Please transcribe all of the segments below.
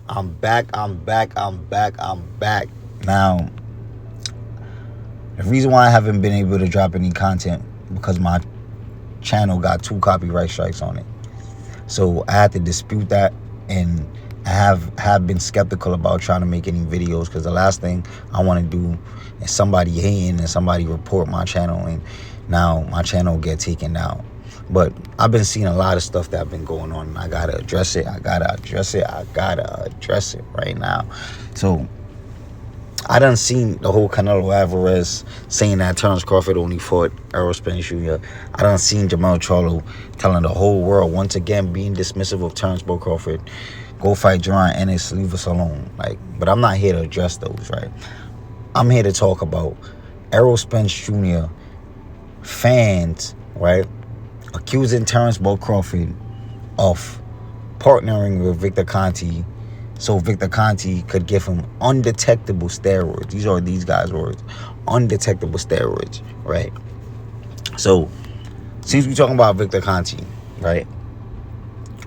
I'm back. Now, the reason why I haven't been able to drop any content because my channel got 2 copyright strikes on it. So I had to dispute that, and I have been skeptical about trying to make any videos because the last thing I want to do is somebody hating and somebody report my channel and now my channel get taken down. But I've been seeing a lot of stuff that been going on, and I gotta address it. I gotta address it right now. So I done seen the whole Canelo Alvarez saying that Terrence Crawford only fought Errol Spence Jr. I done seen Jamal Charlo telling the whole world, once again being dismissive of Terrence Crawford, go fight Jerron Ennis, leave us alone. But I'm not here to address those, right? I'm here to talk about Errol Spence Jr. fans, right, accusing Terrence Crawford of partnering with Victor Conte so Victor Conte could give him undetectable steroids. These are these guys' words. Undetectable steroids, right? So, since we're talking about Victor Conte, right,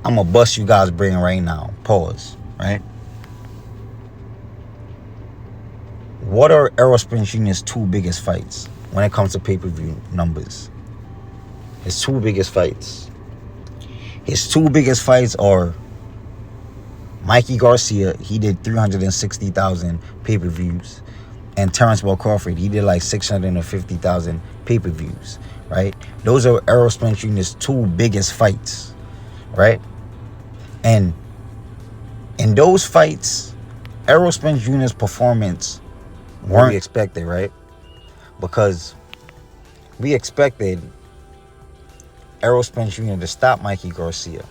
I'm going to bust you guys' brain right now. Pause, right? What are Errol Spence Jr.'s 2 biggest fights when it comes to pay-per-view numbers? His 2 biggest fights. His 2 biggest fights are Mikey Garcia, he did 360,000 pay-per-views. And Terrence Crawford, he did like 650,000 pay-per-views, right? Those are Errol Spence Jr.'s 2 biggest fights, right? And in those fights, Errol Spence Jr.'s performance weren't expected, right? Because we expected Errol Spence Jr. to stop Mikey Garcia.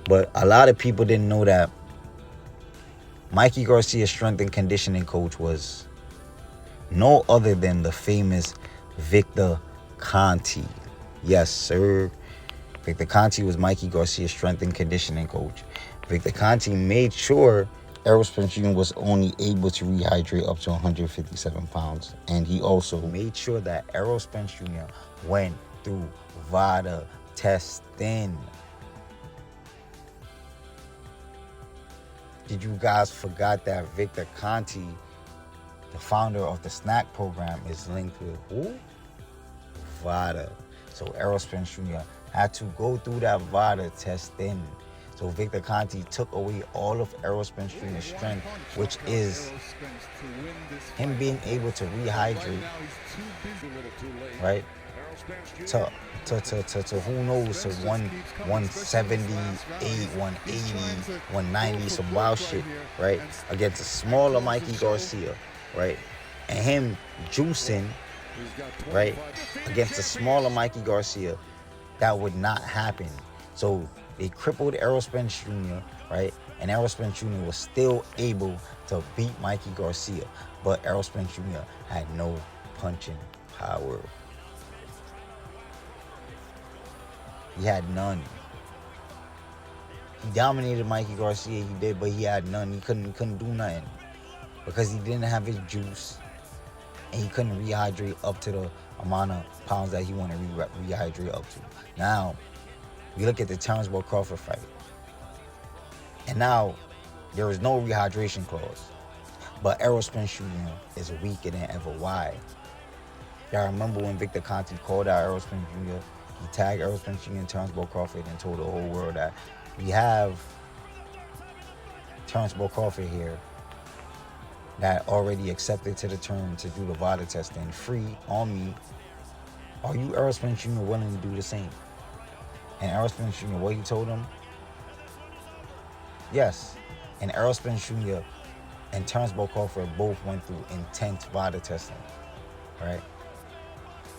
But a lot of people didn't know that Mikey Garcia's strength and conditioning coach was no other than the famous Victor Conte. Yes, sir. Victor Conte was Mikey Garcia's strength and conditioning coach. Victor Conte made sure Errol Spence Jr. was only able to rehydrate up to 157 pounds. And he also made sure that Errol Spence Jr. went through VADA testing. Did you guys forget that Victor Conte, the founder of the snack program, is linked with who? VADA. So Errol Spence Jr. had to go through that VADA testing. So Victor Conte took away all of Errol Spence Jr.'s strength, which is him being able to rehydrate, right? To who knows, to 178, 180, 190, some wild shit, right? Against a smaller Mikey Garcia, right? And him juicing, right? Against a smaller Mikey Garcia, that would not happen. So they crippled Errol Spence Jr., right? And Errol Spence Jr. was still able to beat Mikey Garcia. But Errol Spence Jr. had no punching power. He had none. He dominated Mikey Garcia, he did, but he had none. He couldn't do nothing because he didn't have his juice, and he couldn't rehydrate up to the amount of pounds that he wanted to rehydrate up to. Now, we look at the Terrence Crawford fight, and now there is no rehydration clause, but Errol Spence Jr. is weaker than ever. Why? Y'all remember when Victor Conte called out Errol Spence Jr.? He tagged Errol Spence Jr. and Terrence Crawford and told the whole world that we have Terrence Crawford here that already accepted to the term to do the VADA testing free on me. Are you, Errol Spence Jr., willing to do the same? And Errol Spence Jr., what he told him? Yes. And Errol Spence Jr. and Terrence Crawford both went through intense VADA testing, right?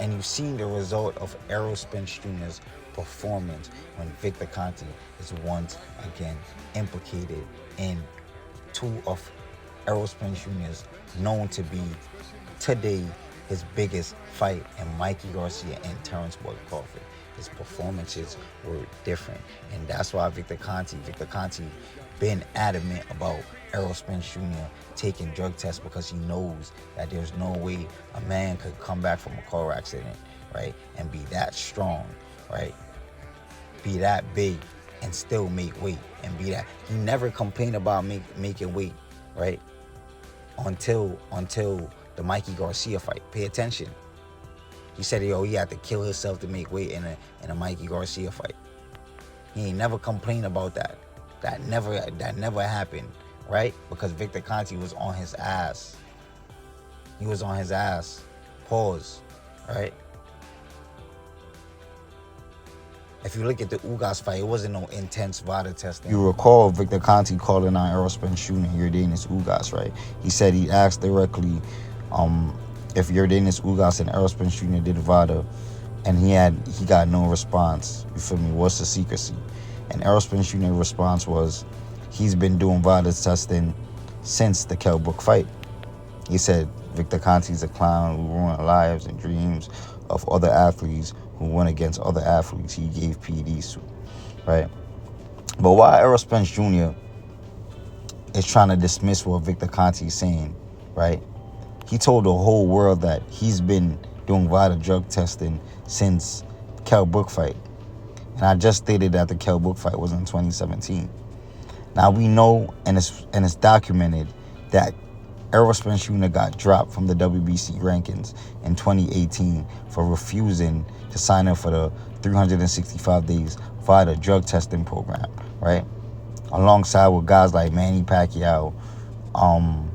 And you've seen the result of Errol Spence Jr.'s performance when Victor Conte is once again implicated in 2 of Errol Spence Jr.'s known to be today his biggest fight, and Mikey Garcia and Terrence Crawford. His performances were different, and that's why Victor Conte been adamant about Errol Spence Jr. taking drug tests, because he knows that there's no way a man could come back from a car accident, right, and be that strong, right, be that big, and still make weight and be that. He never complained about making weight, right? Until the Mikey Garcia fight. Pay attention. He said, yo, he had to kill himself to make weight in a Mikey Garcia fight. He ain't never complained about that. That never happened, right? Because Victor Conte was on his ass. He was on his ass. Pause, right? If you look at the Ugas fight, it wasn't no intense VADA testing. You recall Victor Conte calling on Errol Spence Jr. and Yordenis Ugas, right? He said he asked directly if Yordenis Ugas and Errol Spence Jr. did VADA, and he got no response. You feel me? What's the secrecy? And Errol Spence Jr.'s response was, he's been doing VADA testing since the Kell Brook fight. He said, Victor Conte's a clown who ruined lives and dreams of other athletes who went against other athletes he gave PEDs to, right? But why Errol Spence Jr. is trying to dismiss what Victor Conte is saying, right? He told the whole world that he's been doing VADA drug testing since Kell Brook fight. And I just stated that the Kell Brook fight was in 2017. Now we know, and it's documented, that Errol Spence Jr. got dropped from the WBC rankings in 2018 for refusing to sign up for the 365 days VADA drug testing program, right? Alongside with guys like Manny Pacquiao, Han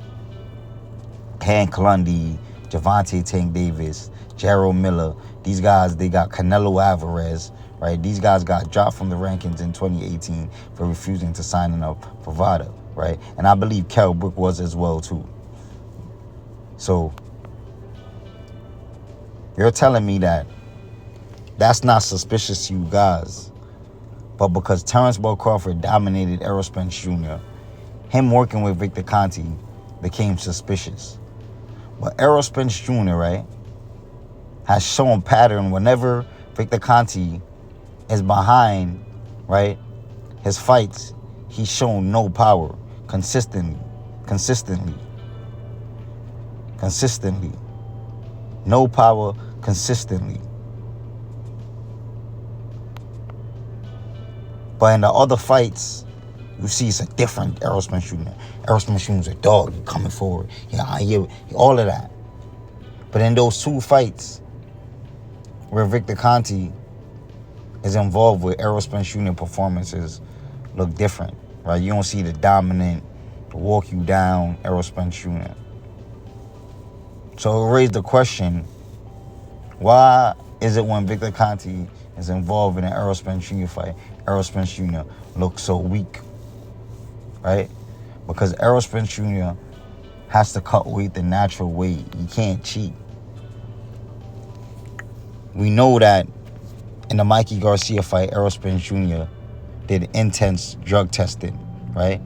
Clundy, Javante Tank Davis, Gerald Miller. These guys, they got Canelo Alvarez, right? These guys got dropped from the rankings in 2018 for refusing to sign up for VADA, right? And I believe Kell Brook was as well, too. So, you're telling me that that's not suspicious to you guys, but because Terrence Bud Crawford dominated Errol Spence Jr., him working with Victor Conte became suspicious. But Errol Spence Jr., right, has shown pattern whenever Victor Conte is behind, right, his fights, he's shown no power consistently. No power consistently. But in the other fights, you see it's a different Errol Spence Jr. Errol Spence Jr. is a dog. He's coming forward. All of that. But in those two fights where Victor Conte is involved with, Errol Spence Jr. performances look different, right? You don't see the dominant, walk you down Errol Spence Jr. So it raised the question, why is it when Victor Conte is involved in an Errol Spence Jr. fight, Errol Spence Jr. looks so weak, right? Because Errol Spence Jr. has to cut weight the natural way. He can't cheat. We know that in the Mikey Garcia fight, Errol Spence Jr. did intense drug testing, right?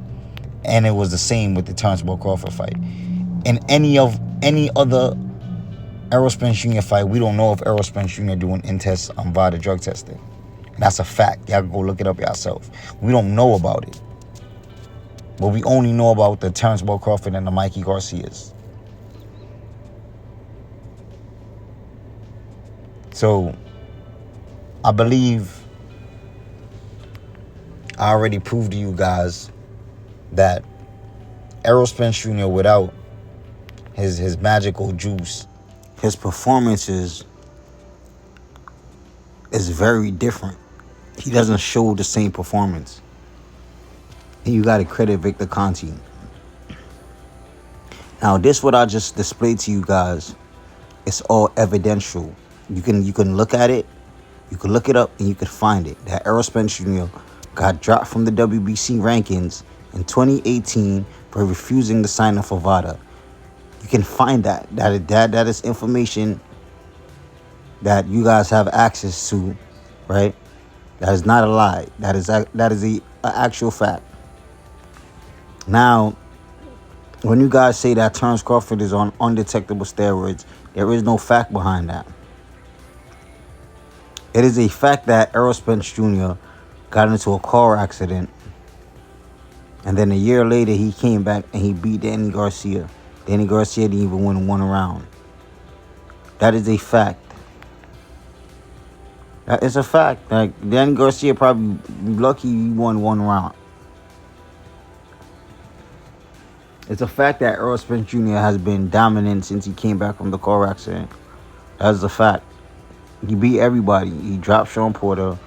And it was the same with the Terrence Bud Crawford fight. In any other Errol Spence Jr. fight, we don't know if Errol Spence Jr. doing intense VADA drug testing. And that's a fact. Y'all can go look it up yourself. We don't know about it. But we only know about the Terrence Bud Crawford and the Mikey Garcias. So, I believe I already proved to you guys that Errol Spence Jr. without his magical juice, his performances is very different. He doesn't show the same performance. And you got to credit Victor Conte. Now, this what I just displayed to you guys, it's all evidential. You can look at it, you can look it up, and you can find it. That Errol Spence Jr. got dropped from the WBC rankings in 2018 for refusing to sign up for VADA. You can find that. That is information that you guys have access to, right? That is not a lie. That is a actual fact. Now, when you guys say that Terrence Crawford is on undetectable steroids, there is no fact behind that. It is a fact that Errol Spence Jr. got into a car accident, and then a year later he came back and he beat Danny Garcia. Danny Garcia didn't even win one round. That is a fact. It's a fact. Like, Danny Garcia probably lucky he won one round. It's a fact that Earl Spence Jr. has been dominant since he came back from the car accident. That's a fact. He beat everybody. He dropped Sean Porter,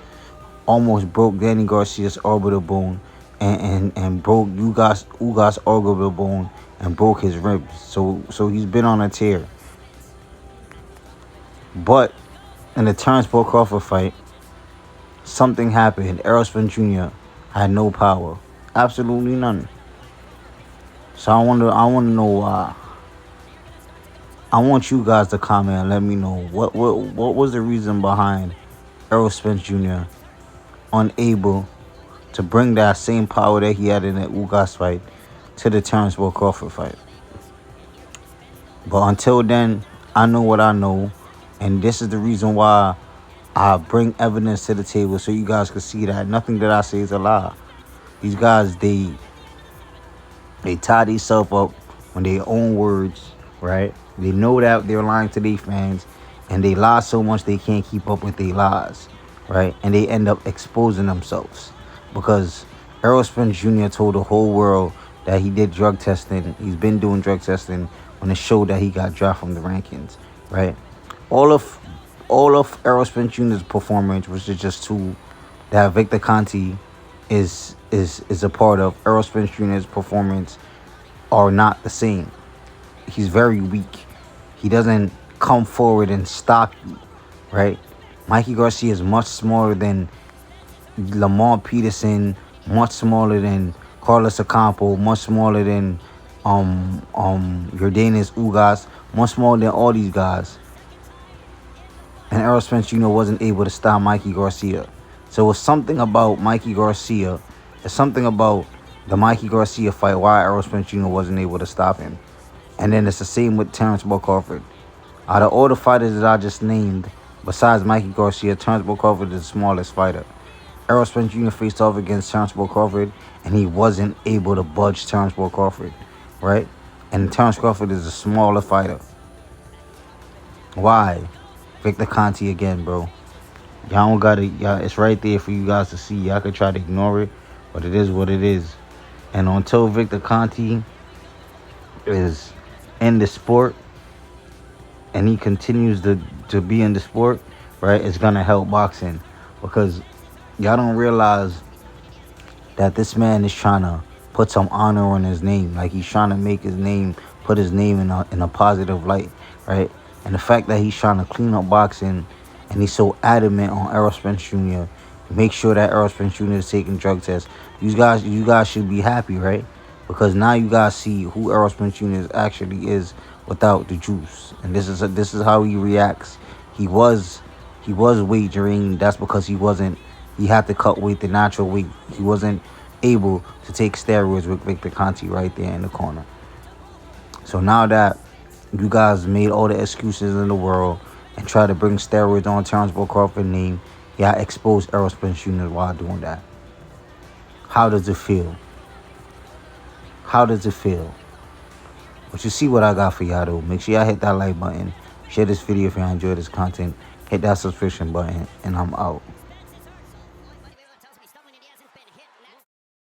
almost broke Danny Garcia's orbital bone, and broke Ugas' orbital bone and broke his ribs. So he's been on a tear. But in the Terrence Crawford fight, something happened. Errol Spence Jr. had no power, absolutely none. So I want to know why. I want you guys to comment and let me know what was the reason behind Errol Spence Jr. unable to bring that same power that he had in the Ugas fight to the Terrence Crawford fight. But until then, I know what I know, and this is the reason why I bring evidence to the table so you guys can see that nothing that I say is a lie. These guys, they tie themselves up on their own words, right? They know that they're lying to their fans, and they lie so much they can't keep up with their lies, right? And they end up exposing themselves because Errol Spence Jr. told the whole world that he did drug testing. He's been doing drug testing on the show that he got dropped from the rankings, right? All of Errol Spence Jr.'s performance, which is just two that Victor Conte is a part of, Errol Spence Jr.'s performance are not the same. He's very weak. He doesn't come forward and stop you, right? Mikey Garcia is much smaller than Lamont Peterson, much smaller than Carlos Ocampo, much smaller than Yordenis Ugas, much smaller than all these guys. And Errol Spence Jr. wasn't able to stop Mikey Garcia. So it's something about Mikey Garcia. It's something about the Mikey Garcia fight why Errol Spence Jr. wasn't able to stop him. And then it's the same with Terrence Crawford. Out of all the fighters that I just named, besides Mikey Garcia, Terrence Crawford is the smallest fighter. Errol Spence Jr. faced off against Terrence Crawford, and he wasn't able to budge Terrence Crawford, right? And Terrence Crawford is a smaller fighter. Why? Victor Conte again, bro. Y'all don't gotta, it's right there for you guys to see. Y'all can try to ignore it, but it is what it is. And until Victor Conte is in the sport and he continues to be in the sport, right, it's gonna help boxing, because y'all don't realize that this man is trying to put some honor on his name. Like, he's trying to make his name, put his name in a positive light, right? And the fact that he's trying to clean up boxing and he's so adamant on Errol Spence Jr., make sure that Errol Spence Jr. is taking drug tests. You guys should be happy, right? Because now you guys see who Errol Spence Jr. actually is without the juice. And this is how he reacts. He was wagering. That's because he had to cut weight the natural weight. He wasn't able to take steroids with Victor Conte right there in the corner. So now that you guys made all the excuses in the world and try to bring steroids on Terrence Crawford's name, y'all exposed Errol Spence Jr. while doing that. How does it feel? How does it feel? But you see what I got for y'all, though. Make sure y'all hit that like button. Share this video if y'all enjoy this content. Hit that subscription button. And I'm out.